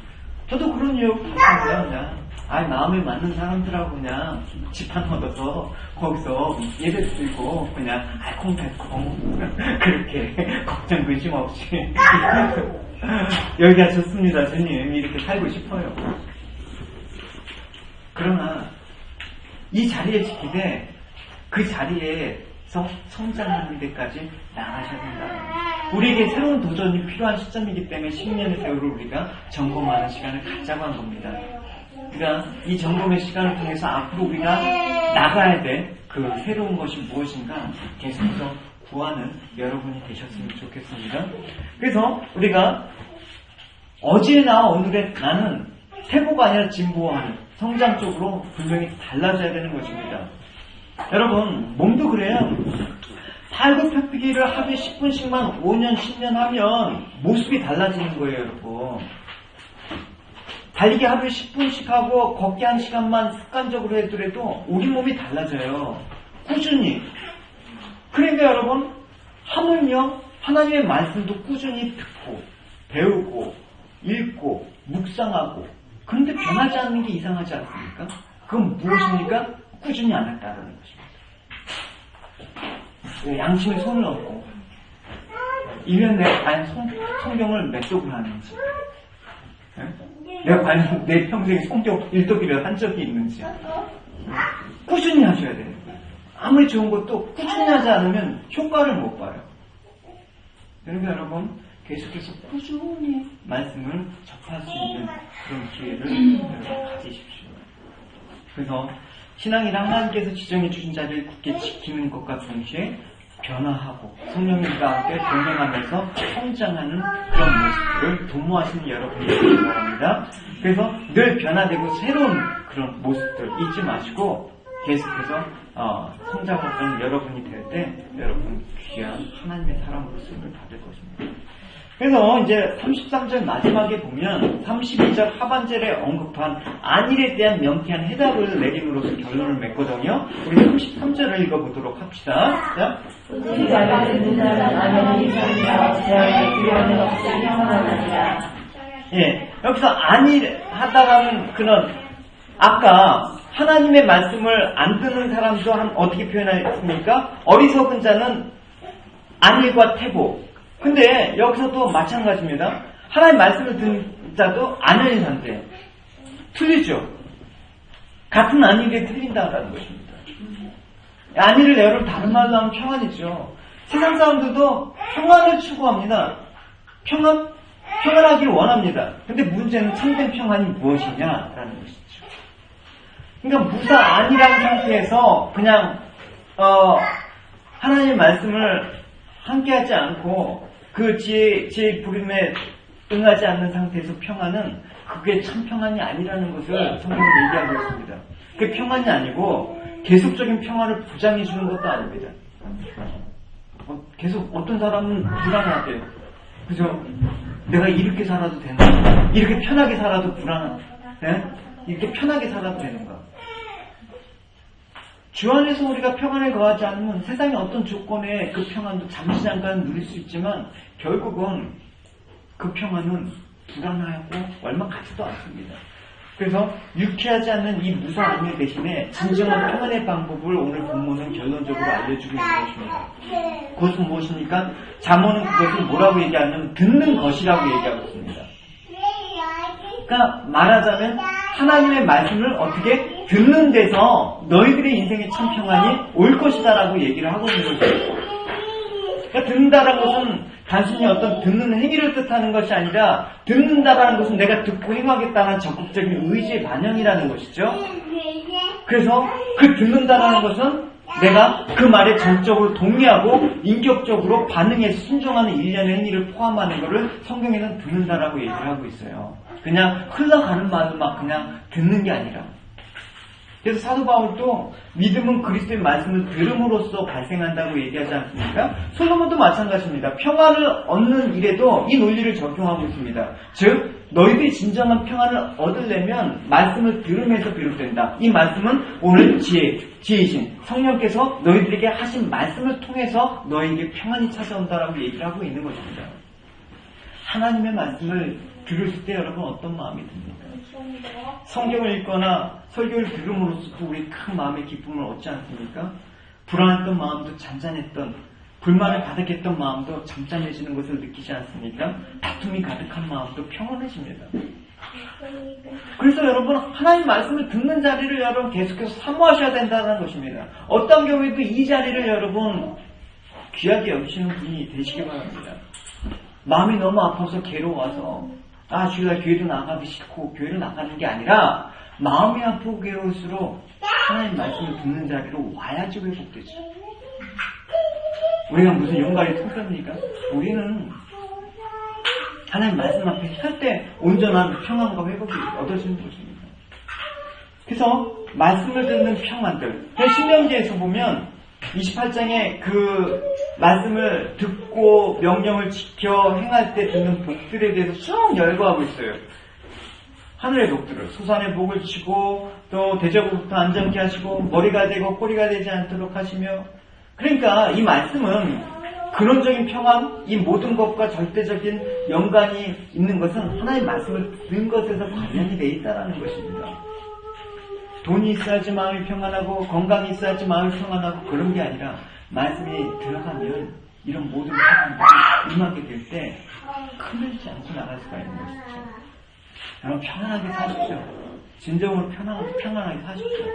저도 그런 이유로 봤습니다. 그냥 마음에 맞는 사람들하고 그냥 집 하나 얻어서 거기서 예배 드리고 그냥 알콩달콩 그렇게 걱정 근심 없이 여기가 좋습니다. 주님 이렇게 살고 싶어요. 그러나 이 자리에 지키되 그 자리에서 성장하는 데까지 나가셔야 된다. 우리에게 새로운 도전이 필요한 시점이기 때문에 10년의 세월을 우리가 점검하는 시간을 갖자고 한 겁니다. 그러니까 이 점검의 시간을 통해서 앞으로 우리가 나가야 될 그 새로운 것이 무엇인가 계속해서 구하는 여러분이 되셨으면 좋겠습니다. 그래서 우리가 어제의 나와 오늘의 나는 퇴보가 아니라 진보하는 성장 쪽으로 분명히 달라져야 되는 것입니다. 여러분 몸도 그래요. 팔굽혀펴기를 하루에 10분씩만 5년 10년 하면 모습이 달라지는 거예요. 여러분 달리기 하루에 10분씩 하고 걷기 1시간만 습관적으로 해더라도 우리 몸이 달라져요. 꾸준히. 그러니까 여러분 하물며 하나님의 말씀도 꾸준히 듣고 배우고 읽고 묵상하고 그런데 변하지 않는 게 이상하지 않습니까? 그건 무엇입니까? 꾸준히 안 했다는 것입니다. 양심에 손을 얹고 1년 내에 과연 성경을 몇 쪽을 하는지 내가 과연 내 평생에 성경 일독이를 한 적이 있는지 꾸준히 하셔야 돼요. 아무리 좋은 것도 꾸준히 하지 않으면 효과를 못 봐요. 그러니까 여러분 계속해서 꾸준히 말씀을 접할 수 있는 그런 기회를 여러분 가지십시오. 그래서 신앙이란 하나님께서 지정해 주신 자리를 굳게 지키는 것과 동시에 변화하고 성령님과 함께 동행하면서 성장하는 그런 모습들을 도모하시는 여러분이 되시기 바랍니다. 그래서 늘 변화되고 새로운 그런 모습들 잊지 마시고 계속해서 성장하는 여러분이 될 때 여러분 귀한 하나님의 사람 모습을 받을 것입니다. 그래서 이제 33절 마지막에 보면 32절 하반절에 언급한 안일에 대한 명쾌한 해답을 내림으로써 결론을 맺거든요. 우리 33절을 읽어보도록 합시다. 자. 예, 여기서 안일하다라는 그런 아까 하나님의 말씀을 안 듣는 사람도 어떻게 표현했습니까? 어리석은 자는 안일과 태보. 근데 여기서도 마찬가지입니다. 하나님 말씀을 듣는 자도 안일인 상태예요. 틀리죠? 같은 안일이 틀린다는 것입니다. 안일을 여러분 다른 말로 하면 평안이죠. 세상 사람들도 평안을 추구합니다. 평안하기를 원합니다. 근데 문제는 참된 평안이 무엇이냐라는 것이죠. 그러니까 무사 안일한 상태에서 그냥 하나님의 말씀을 함께하지 않고 그 지혜의 부름에 응하지 않는 상태에서 평안은 그게 참 평안이 아니라는 것을 성경이 얘기하고 있습니다. 그게 평안이 아니고 계속적인 평안을 보장해 주는 것도 아닙니다. 계속 어떤 사람은 불안하대요. 그죠? 내가 이렇게 살아도 되나? 이렇게 편하게 살아도 불안한? 네? 이렇게 편하게 살아도 되는가? 주 안에서 우리가 평안을 거하지 않으면 세상의 어떤 조건의 그 평안도 잠시 잠깐 누릴 수 있지만 결국은 그 평안은 불안하고 얼마 같지도 않습니다. 그래서 유쾌하지 않는 이 무사 안일 대신에 진정한 평안의 방법을 오늘 본문은 결론적으로 알려주고 있는 것입니다. 그것은 무엇입니까? 잠언은 그것을 뭐라고 얘기하냐면 듣는 것이라고 얘기하고 있습니다. 그러니까 말하자면 하나님의 말씀을 어떻게 듣는 데서 너희들의 인생의 참 평안이 올 것이다라고 얘기를 하고 있는 것입니다. 그러니까 듣는다라는 것은 단순히 어떤 듣는 행위를 뜻하는 것이 아니라 듣는다라는 것은 내가 듣고 행하겠다는 적극적인 의지의 반영이라는 것이죠. 그래서 그 듣는다라는 것은 내가 그 말에 전적으로 동의하고 인격적으로 반응해서 순종하는 일련의 행위를 포함하는 것을 성경에는 듣는다라고 얘기를 하고 있어요. 그냥 흘러가는 말을 막 그냥 듣는 게 아니라. 그래서 사도 바울도 믿음은 그리스도의 말씀을 들음으로써 발생한다고 얘기하지 않습니까? 솔로몬도 마찬가지입니다. 평안을 얻는 일에도 이 논리를 적용하고 있습니다. 즉 너희들이 진정한 평안을 얻으려면 말씀을 들음에서 비롯된다. 이 말씀은 오늘 지혜이신 성령께서 너희들에게 하신 말씀을 통해서 너희에게 평안이 찾아온다라고 얘기를 하고 있는 것입니다. 하나님의 말씀을 들으실 때 여러분 어떤 마음이 듭니까? 성경을 읽거나 설교를 들음으로써 우리 큰 마음의 기쁨을 얻지 않습니까? 불안했던 마음도 잔잔했던, 불만을 가득했던 마음도 잠잠해지는 것을 느끼지 않습니까? 다툼이 가득한 마음도 평안해집니다. 그래서 여러분 하나님 말씀을 듣는 자리를 여러분 계속해서 사모하셔야 된다는 것입니다. 어떤 경우에도 이 자리를 여러분 귀하게 여기시는 분이 되시기 바랍니다. 마음이 너무 아파서 괴로워서 주일날 교회도 나가기 싫고 교회로 나가는 게 아니라 마음이 아프고 괴로울수록 하나님 말씀을 듣는 자리로 와야지 회복되죠. 우리가 무슨 용가리 통합니까? 우리는 하나님 말씀 앞에 할 때 온전한 평안과 회복이 얻어지는 것입니다. 그래서 말씀을 듣는 평안들, 신명기에서 보면 28장에 그 말씀을 듣고 명령을 지켜 행할 때 듣는 복들에 대해서 쭉 열거하고 있어요. 하늘의 복들을, 소산의 복을 주시고 또 대저부부터 안전케 하시고 머리가 되고 꼬리가 되지 않도록 하시며, 그러니까 이 말씀은 근원적인 평안, 이 모든 것과 절대적인 연관이 있는 것은 하나님의 말씀을 듣는 것에서 관련이 되어 있다는 것입니다. 돈이 있어야지 마음이 평안하고 건강이 있어야지 마음이 평안하고 그런 게 아니라 말씀이 들어가면 이런 모든 평안들이 임하게 될 때 흔들지 않고 나갈 수가 있는 것이죠. 여러분 편안하게 사십시오. 진정으로 평안하게 사십시오.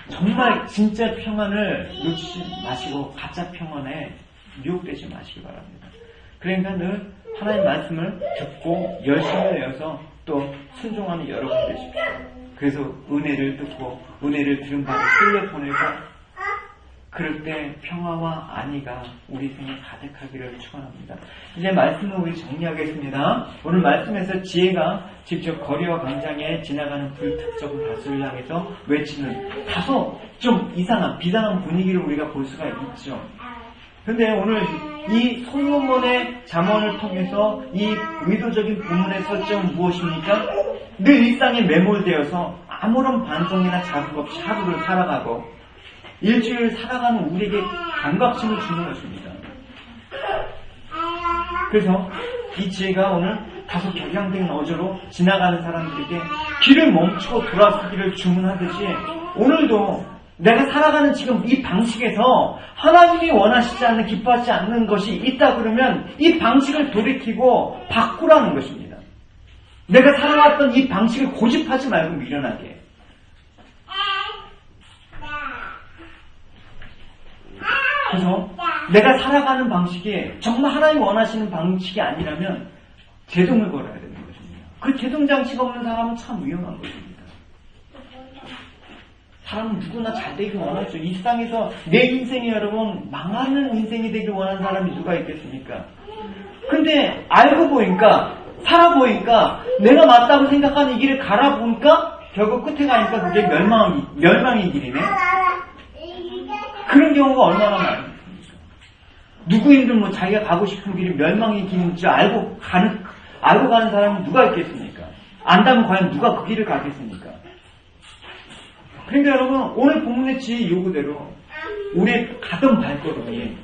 정말 진짜 평안을 놓치지 마시고 가짜 평안에 미혹되지 마시기 바랍니다. 그러니까 늘 하나님 말씀을 듣고 열심히 내어서 또 순종하는 여러분 되십시오. 그래서 은혜를 듣고 은혜를 들은 바를 흘려보내고 그럴 때 평화와 안위가 우리 생에 가득하기를 축원합니다. 이제 말씀을 우리 정리하겠습니다. 오늘 말씀에서 지혜가 직접 거리와 광장에 지나가는 불특정 다수를 향해서 외치는 다소 좀 이상한 비상한 분위기를 우리가 볼 수가 있죠. 근데 오늘 이 솔로몬의 잠언을 통해서 이 의도적인 본문의 설정은 무엇입니까? 늘 일상에 매몰되어서 아무런 반성이나 자극 없이 하루를 살아가고 일주일 살아가는 우리에게 감각심을 주는 것입니다. 그래서 이 지혜가 오늘 다소 격양된 어조로 지나가는 사람들에게 길을 멈추고 돌아서기를 주문하듯이 오늘도 내가 살아가는 지금 이 방식에서 하나님이 원하시지 않는, 기뻐하지 않는 것이 있다 그러면 이 방식을 돌이키고 바꾸라는 것입니다. 내가 살아왔던 이 방식을 고집하지 말고 미련하게. 그래서 내가 살아가는 방식이 정말 하나님이 원하시는 방식이 아니라면 제동을 걸어야 되는 것입니다. 그 제동장치가 없는 사람은 참 위험한 것입니다. 사람은 누구나 잘 되길 원하죠. 이 세상에서 내 인생이 여러분 망하는 인생이 되길 원하는 사람이 누가 있겠습니까? 근데 알고 보니까 살아보니까 내가 맞다고 생각하는 이 길을 갈아보니까 결국 끝에 가니까 그게 멸망의 길이네. 그런 경우가 얼마나 많습니까? 누구인들 뭐 자기가 가고 싶은 길이 멸망의 길인 줄 알고 가는 사람이 누가 있겠습니까? 안다면 과연 누가 그 길을 가겠습니까? 그러니까 여러분 오늘 본문의 지혜 요구대로 우리의 가던 발걸음이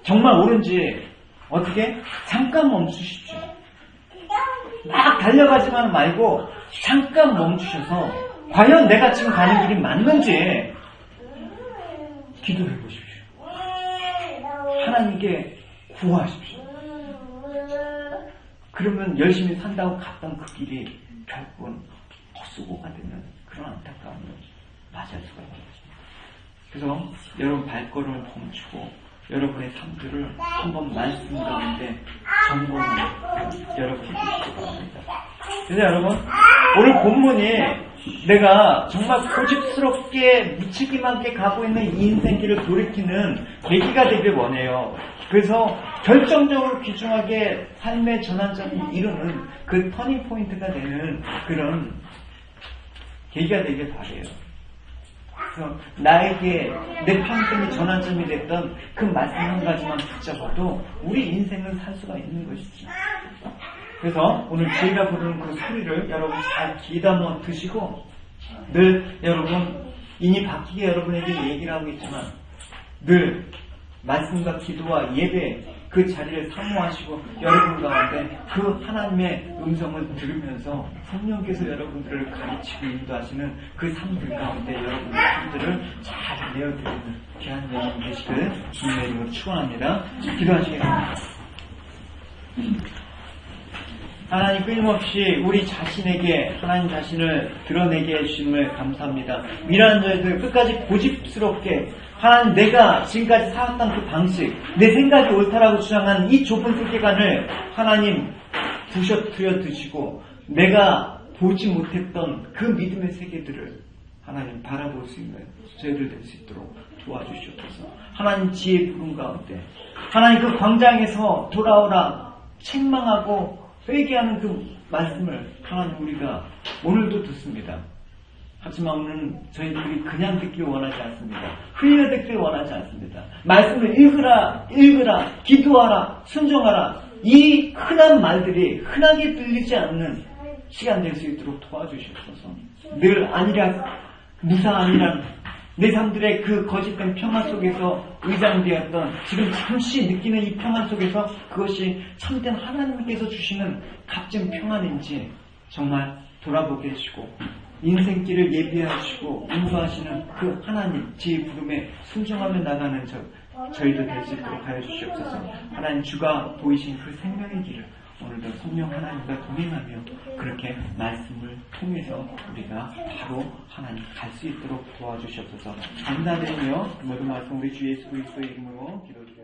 정말 옳은지 어떻게 잠깐 멈추십시오. 막 달려가지만 말고 잠깐 멈추셔서 과연 내가 지금 가는 길이 맞는지 기도해 보십시오. 하나님께 구하십시오. 그러면 열심히 산다고 갔던 그 길이 결국은 헛수고가 되는 그런 안타까움을 맞이할 수가 있는 것입니다. 그래서 여러분 발걸음을 멈추고 여러분의 삶들을 한번 말씀 가운데 점검을 여러분이 해주시기 바랍니다. 그래서 여러분 오늘 본문이 내가 정말 고집스럽게 무책임하게 가고 있는 이 인생길을 돌이키는 계기가 되길 원해요. 그래서 결정적으로 귀중하게 삶의 전환점이 이루는 그 터닝 포인트가 되는 그런 계기가 되길 바라요. 그래서 나에게 내 평생의 전환점이 됐던 그 말씀 한 가지만 붙잡아도 우리 인생은 살 수가 있는 것이죠. 그래서 오늘 지혜가 부르는 그 소리를 여러분 잘 귀담아 드시고 늘 여러분 인이 바뀌게 여러분에게 얘기를 하고 있지만 늘 말씀과 기도와 예배 그 자리를 사모하시고 여러분 가운데 그 하나님의 음성을 들으면서 성령께서 여러분들을 가르치고 인도하시는 그 삶들 가운데 여러분의 삶들을 잘 내어드리는 귀한 여러분 되시길 주님의 이름으로 축원합니다. 기도하시겠습니다. 하나님 끊임없이 우리 자신에게 하나님 자신을 드러내게 해주심을 감사합니다. 미련한 저희들 끝까지 고집스럽게 하나님 내가 지금까지 살았던 그 방식 내 생각이 옳다라고 주장하는 이 좁은 세계관을 하나님 부셔뜨려 드시고 내가 보지 못했던 그 믿음의 세계들을 하나님 바라볼 수 있는 저희들 될 수 있도록 도와주시옵소서. 하나님 지혜 부름 가운데 하나님 그 광장에서 돌아오라 책망하고 회개하는 그 말씀을 하나님 우리가 오늘도 듣습니다. 하지만 오늘은 저희들이 그냥 듣길 원하지 않습니다. 흘려 듣길 원하지 않습니다. 말씀을 읽으라, 기도하라, 순종하라. 이 흔한 말들이 흔하게 들리지 않는 시간 될 수 있도록 도와주시옵소서. 늘 아니라 무사아니란 내 삶들의 그 거짓된 평화 속에서 의장되었던 지금 잠시 느끼는 이 평화 속에서 그것이 참된 하나님께서 주시는 값진 평안인지 정말 돌아보게 해주시고 인생길을 예비하시고 인도하시는 그 하나님 지혜 부름에 순종하며 나가는 저희도 될 수 있도록 하여 주시옵소서. 하나님 주가 보이신 그 생명의 길을 오늘도 성령 하나님과 동행하며 그렇게 말씀을 통해서 우리가 바로 하나님 갈 수 있도록 도와주시옵소서. 감사드리며 모든 말씀 우리 주 예수 그리스도의 이름으로 기도드립니다.